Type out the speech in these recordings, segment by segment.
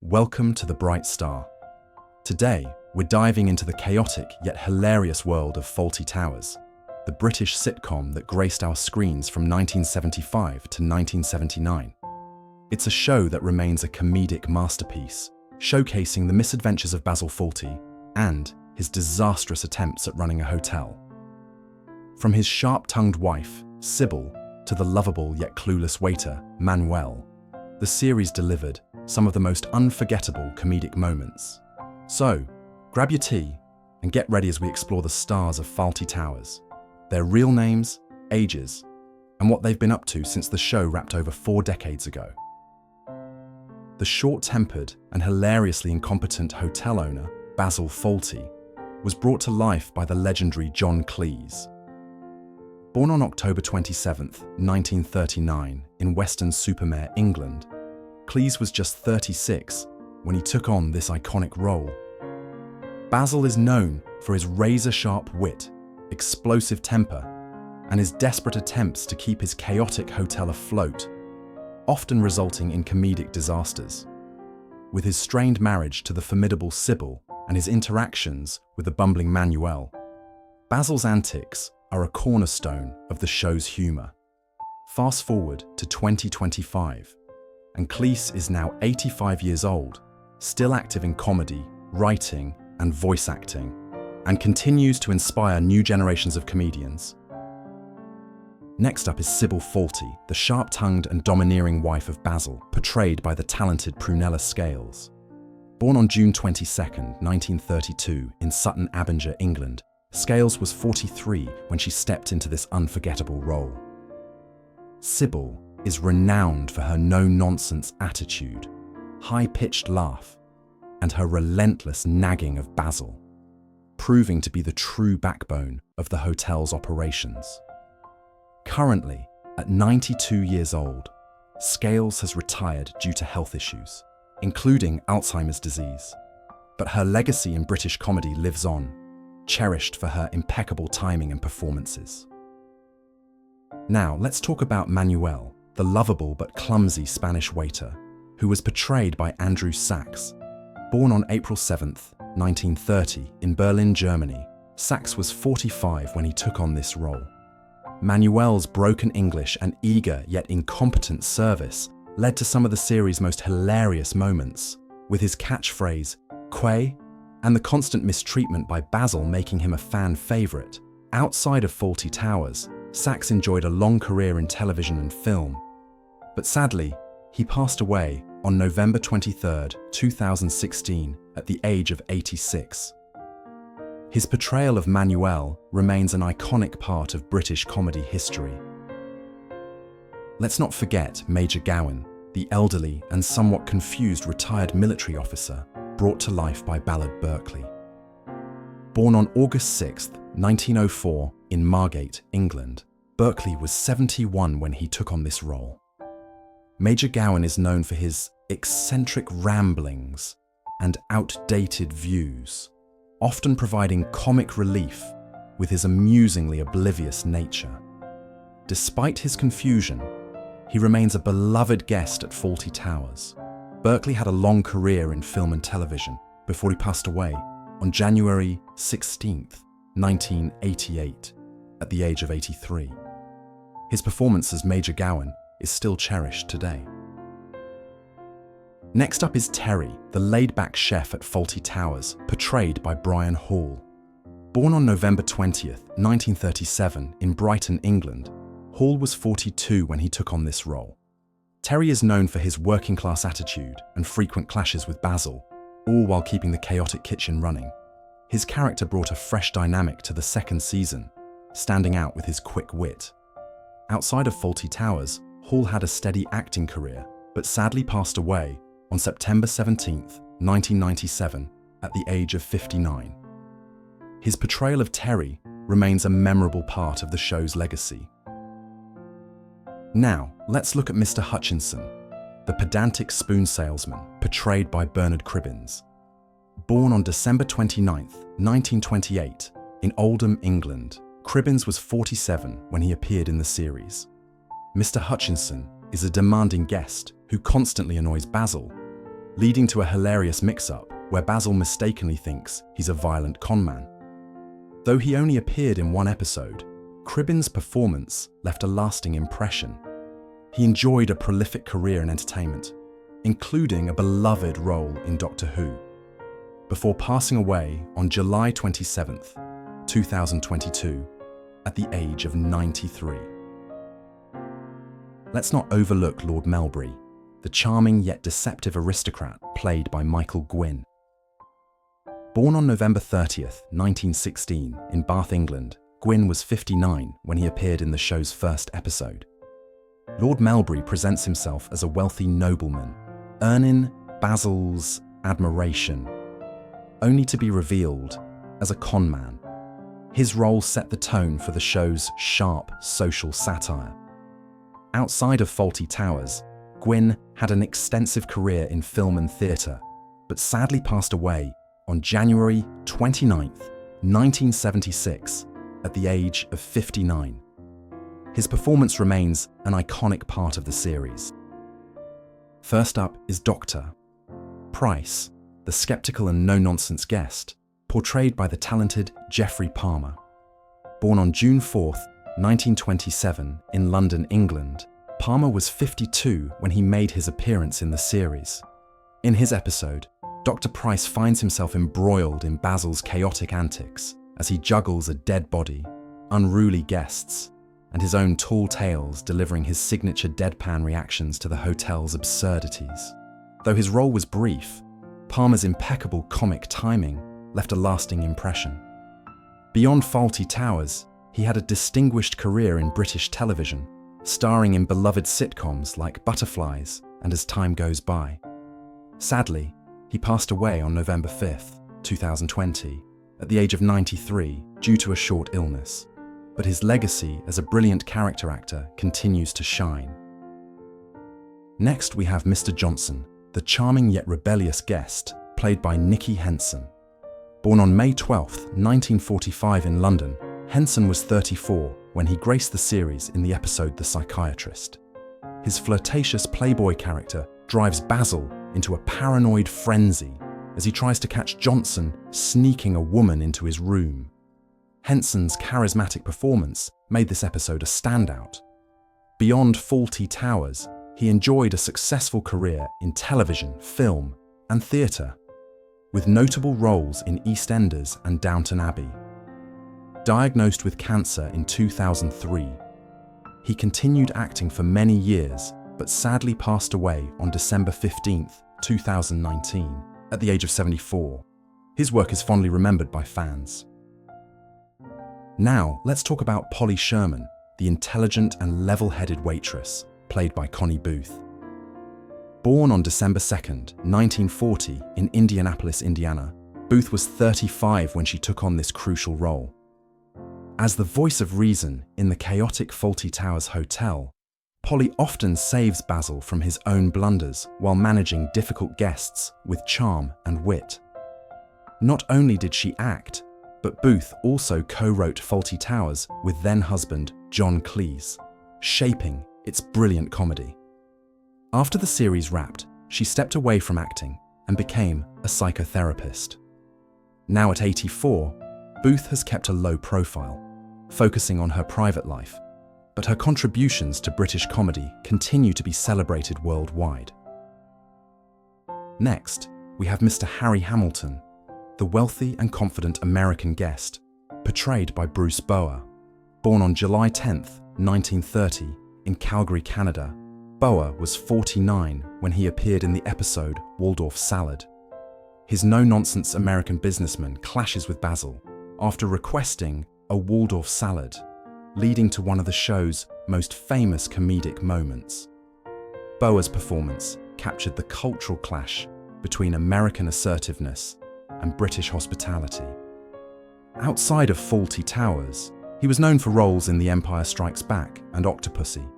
Welcome to the Bright Star. Today, we're diving into the chaotic yet hilarious world of Fawlty Towers, the British sitcom that graced our screens from 1975 to 1979. It's a show that remains a comedic masterpiece, showcasing the misadventures of Basil Fawlty and his disastrous attempts at running a hotel. From his sharp-tongued wife, Sybil, to the lovable yet clueless waiter, Manuel, the series delivered some of the most unforgettable comedic moments. So, grab your tea and get ready as we explore the stars of Fawlty Towers, their real names, ages, and what they've been up to since the show wrapped over 4 decades ago. The short-tempered and hilariously incompetent hotel owner, Basil Fawlty, was brought to life by the legendary John Cleese. Born on October 27, 1939, in Weston-super-Mare, England, Cleese was just 36 when he took on this iconic role. Basil is known for his razor-sharp wit, explosive temper, and his desperate attempts to keep his chaotic hotel afloat, often resulting in comedic disasters. With his strained marriage to the formidable Sybil and his interactions with the bumbling Manuel, Basil's antics are a cornerstone of the show's humour. Fast forward to 2025, and Cleese is now 85 years old, still active in comedy, writing, and voice acting, and continues to inspire new generations of comedians. Next up is Sybil Fawlty, the sharp-tongued and domineering wife of Basil, portrayed by the talented Prunella Scales. Born on June 22, 1932, in Sutton Abinger, England, Scales was 43 when she stepped into this unforgettable role. Sybil is renowned for her no-nonsense attitude, high-pitched laugh, and her relentless nagging of Basil, proving to be the true backbone of the hotel's operations. Currently, at 92 years old, Scales has retired due to health issues, including Alzheimer's disease. But her legacy in British comedy lives on, cherished for her impeccable timing and performances. Now, let's talk about Manuel, the lovable but clumsy Spanish waiter, who was portrayed by Andrew Sachs. Born on April 7, 1930, in Berlin, Germany, Sachs was 45 when he took on this role. Manuel's broken English and eager yet incompetent service led to some of the series' most hilarious moments, with his catchphrase, "Quay," and the constant mistreatment by Basil making him a fan favourite. Outside of Fawlty Towers, Sachs enjoyed a long career in television and film, but sadly, he passed away on November 23, 2016, at the age of 86. His portrayal of Manuel remains an iconic part of British comedy history. Let's not forget Major Gowen, the elderly and somewhat confused retired military officer brought to life by Ballard Berkeley. Born on August 6, 1904, in Margate, England, Berkeley was 71 when he took on this role. Major Gowen is known for his eccentric ramblings and outdated views, often providing comic relief with his amusingly oblivious nature. Despite his confusion, he remains a beloved guest at Fawlty Towers. Berkeley had a long career in film and television before he passed away on January 16, 1988, at the age of 83. His performance as Major Gowen is still cherished today. Next up is Terry, the laid-back chef at Fawlty Towers, portrayed by Brian Hall. Born on November 20, 1937, in Brighton, England, Hall was 42 when he took on this role. Terry is known for his working-class attitude and frequent clashes with Basil, all while keeping the chaotic kitchen running. His character brought a fresh dynamic to the second season, standing out with his quick wit. Outside of Fawlty Towers, Hall had a steady acting career, but sadly passed away on September 17, 1997, at the age of 59. His portrayal of Terry remains a memorable part of the show's legacy. Now, let's look at Mr. Hutchinson, the pedantic spoon salesman portrayed by Bernard Cribbins. Born on December 29, 1928, in Oldham, England, Cribbins was 47 when he appeared in the series. Mr. Hutchinson is a demanding guest who constantly annoys Basil, leading to a hilarious mix-up where Basil mistakenly thinks he's a violent conman. Though he only appeared in one episode, Cribbin's performance left a lasting impression. He enjoyed a prolific career in entertainment, including a beloved role in Doctor Who, before passing away on July 27, 2022, at the age of 93. Let's not overlook Lord Melbury, the charming yet deceptive aristocrat played by Michael Gwynne. Born on November 30th, 1916, in Bath, England, Gwynne was 59 when he appeared in the show's first episode. Lord Melbury presents himself as a wealthy nobleman, earning Basil's admiration, only to be revealed as a conman. His role set the tone for the show's sharp social satire. Outside of Fawlty Towers, Gwynne had an extensive career in film and theatre, but sadly passed away on January 29, 1976, at the age of 59. His performance remains an iconic part of the series. First up is Dr. Price, the skeptical and no-nonsense guest, portrayed by the talented Geoffrey Palmer. Born on June 4, 1927, in London, England, Palmer was 52 when he made his appearance in the series. In his episode, Dr. Price finds himself embroiled in Basil's chaotic antics as he juggles a dead body, unruly guests, and his own tall tales, delivering his signature deadpan reactions to the hotel's absurdities. Though his role was brief, Palmer's impeccable comic timing left a lasting impression. Beyond Fawlty Towers, he had a distinguished career in British television, starring in beloved sitcoms like Butterflies and As Time Goes By. Sadly, he passed away on November 5, 2020, at the age of 93 due to a short illness, but his legacy as a brilliant character actor continues to shine. Next, we have Mr. Johnson, the charming yet rebellious guest, played by Nicky Henson. Born on May 12, 1945 in London, Henson was 34 when he graced the series in the episode The Psychiatrist. His flirtatious playboy character drives Basil into a paranoid frenzy as he tries to catch Johnson sneaking a woman into his room. Henson's charismatic performance made this episode a standout. Beyond Fawlty Towers, he enjoyed a successful career in television, film, and theatre, with notable roles in EastEnders and Downton Abbey. Diagnosed with cancer in 2003, he continued acting for many years, but sadly passed away on December 15, 2019, at the age of 74. His work is fondly remembered by fans. Now, let's talk about Polly Sherman, the intelligent and level-headed waitress, played by Connie Booth. Born on December 2, 1940, in Indianapolis, Indiana, Booth was 35 when she took on this crucial role. As the voice of reason in the chaotic Fawlty Towers hotel, Polly often saves Basil from his own blunders while managing difficult guests with charm and wit. Not only did she act, but Booth also co-wrote Fawlty Towers with then-husband John Cleese, shaping its brilliant comedy. After the series wrapped, she stepped away from acting and became a psychotherapist. Now at 84, Booth has kept a low profile, focusing on her private life, but her contributions to British comedy continue to be celebrated worldwide. Next, we have Mr. Harry Hamilton, the wealthy and confident American guest, portrayed by Bruce Bower. Born on July 10, 1930, in Calgary, Canada, Bower was 49 when he appeared in the episode Waldorf Salad. His no-nonsense American businessman clashes with Basil after requesting a Waldorf salad, leading to one of the show's most famous comedic moments. Bower's performance captured the cultural clash between American assertiveness and British hospitality. Outside of Fawlty Towers, he was known for roles in The Empire Strikes Back and Octopussy.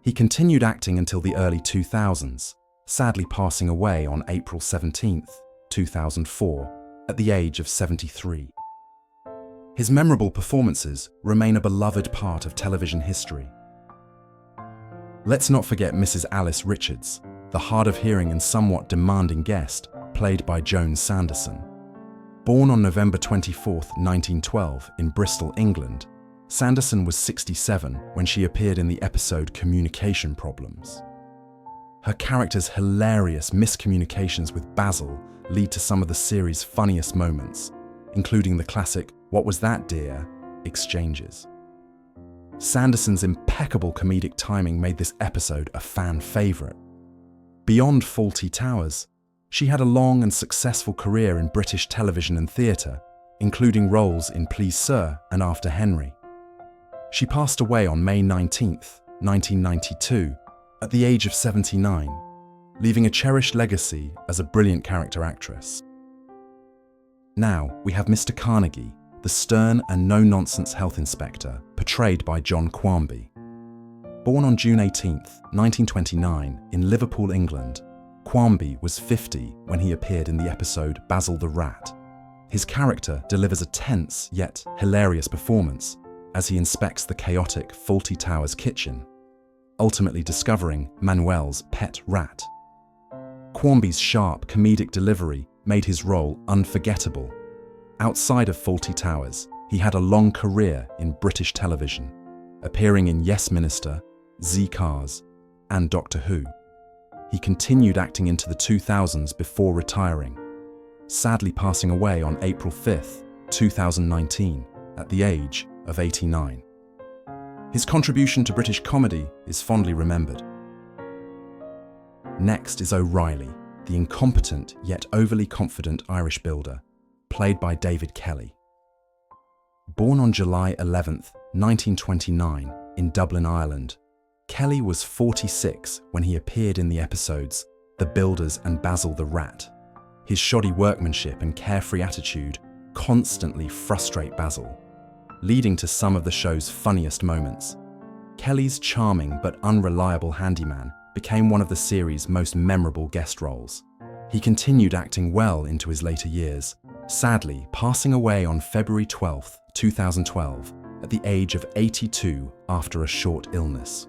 He continued acting until the early 2000s, sadly passing away on April 17, 2004, at the age of 73. His memorable performances remain a beloved part of television history. Let's not forget Mrs. Alice Richards, the hard-of-hearing and somewhat demanding guest, played by Joan Sanderson. Born on November 24, 1912, in Bristol, England, Sanderson was 67 when she appeared in the episode Communication Problems. Her character's hilarious miscommunications with Basil lead to some of the series' funniest moments, including the classic "What was that, dear?" exchanges. Sanderson's impeccable comedic timing made this episode a fan favourite. Beyond Fawlty Towers, she had a long and successful career in British television and theatre, including roles in Please Sir and After Henry. She passed away on May 19, 1992, at the age of 79, leaving a cherished legacy as a brilliant character actress. Now we have Mr. Carnegie, the stern and no-nonsense health inspector, portrayed by John Cleese. Born on June 18, 1929, in Liverpool, England, Cleese was 50 when he appeared in the episode Basil the Rat. His character delivers a tense yet hilarious performance as he inspects the chaotic Fawlty Towers kitchen, ultimately discovering Manuel's pet rat. Cleese's sharp comedic delivery made his role unforgettable. Outside of Fawlty Towers, he had a long career in British television, appearing in Yes Minister, Z-Cars, and Doctor Who. He continued acting into the 2000s before retiring, sadly passing away on April 5, 2019, at the age of 89. His contribution to British comedy is fondly remembered. Next is O'Reilly, the incompetent yet overly confident Irish builder, played by David Kelly. Born on July 11, 1929, in Dublin, Ireland, Kelly was 46 when he appeared in the episodes The Builders and Basil the Rat. His shoddy workmanship and carefree attitude constantly frustrate Basil, leading to some of the show's funniest moments. Kelly's charming but unreliable handyman became one of the series' most memorable guest roles. He continued acting well into his later years, sadly passing away on February 12, 2012, at the age of 82 after a short illness.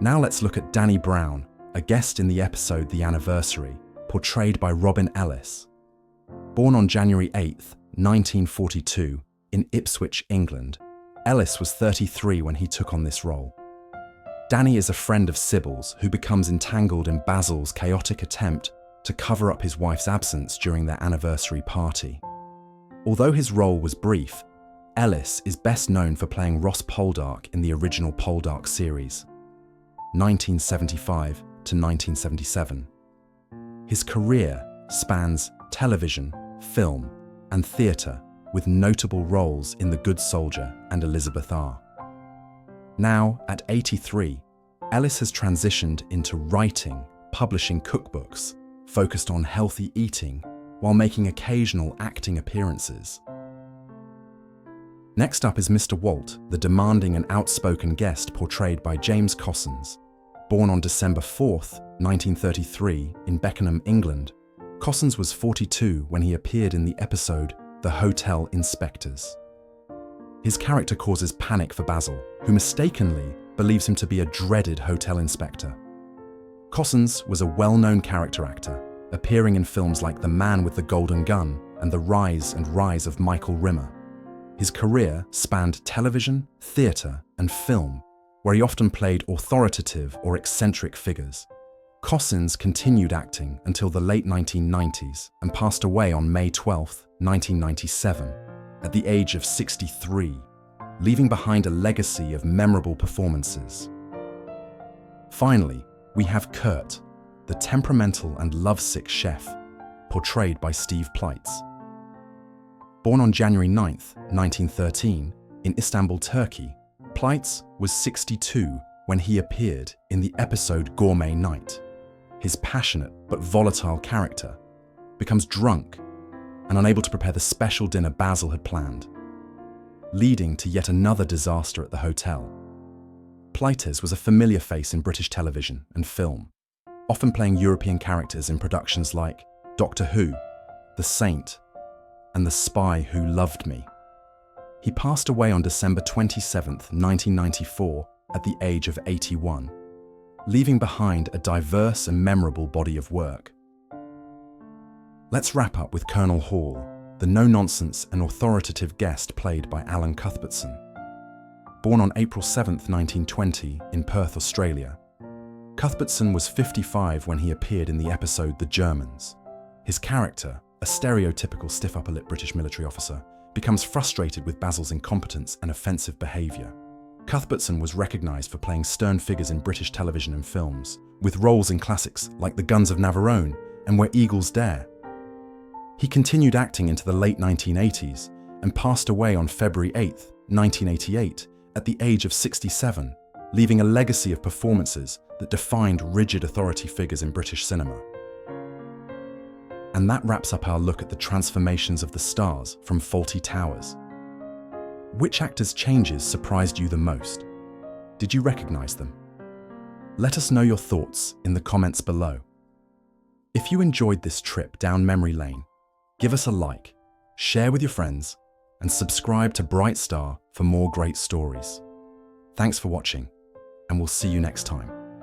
Now let's look at Danny Brown, a guest in the episode The Anniversary, portrayed by Robin Ellis. Born on January 8, 1942, in Ipswich, England, Ellis was 33 when he took on this role. Danny is a friend of Sybil's who becomes entangled in Basil's chaotic attempt to cover up his wife's absence during their anniversary party. Although his role was brief, Ellis is best known for playing Ross Poldark in the original Poldark series, 1975 to 1977. His career spans television, film, and theatre, with notable roles in The Good Soldier and Elizabeth R. Now, at 83, Ellis has transitioned into writing, publishing cookbooks, focused on healthy eating, while making occasional acting appearances. Next up is Mr. Walt, the demanding and outspoken guest portrayed by James Cossins. Born on December 4, 1933, in Beckenham, England, Cossins was 42 when he appeared in the episode The Hotel Inspectors. His character causes panic for Basil, who mistakenly believes him to be a dreaded hotel inspector. Cossins was a well-known character actor, appearing in films like The Man with the Golden Gun and The Rise and Rise of Michael Rimmer. His career spanned television, theatre, and film, where he often played authoritative or eccentric figures. Cossins continued acting until the late 1990s and passed away on May 12, 1997, at the age of 63, leaving behind a legacy of memorable performances. Finally, we have Kurt, the temperamental and lovesick chef, portrayed by Steve Pleitz. Born on January 9, 1913, in Istanbul, Turkey, Pleitz was 62 when he appeared in the episode Gourmet Night. His passionate but volatile character becomes drunk and unable to prepare the special dinner Basil had planned, leading to yet another disaster at the hotel. Pleitz was a familiar face in British television and film, often playing European characters in productions like Doctor Who, The Saint, and The Spy Who Loved Me. He passed away on December 27, 1994, at the age of 81. leaving behind a diverse and memorable body of work. Let's wrap up with Colonel Hall, the no-nonsense and authoritative guest played by Alan Cuthbertson. Born on April 7, 1920, in Perth, Australia, Cuthbertson was 55 when he appeared in the episode The Germans. His character, a stereotypical stiff upper-lip British military officer, becomes frustrated with Basil's incompetence and offensive behaviour. Cuthbertson was recognised for playing stern figures in British television and films, with roles in classics like The Guns of Navarone and Where Eagles Dare. He continued acting into the late 1980s and passed away on February 8, 1988, at the age of 67, leaving a legacy of performances that defined rigid authority figures in British cinema. And that wraps up our look at the transformations of the stars from Fawlty Towers. Which actors' changes surprised you the most? Did you recognise them? Let us know your thoughts in the comments below. If you enjoyed this trip down memory lane, give us a like, share with your friends, and subscribe to Bright Star for more great stories. Thanks for watching, and we'll see you next time.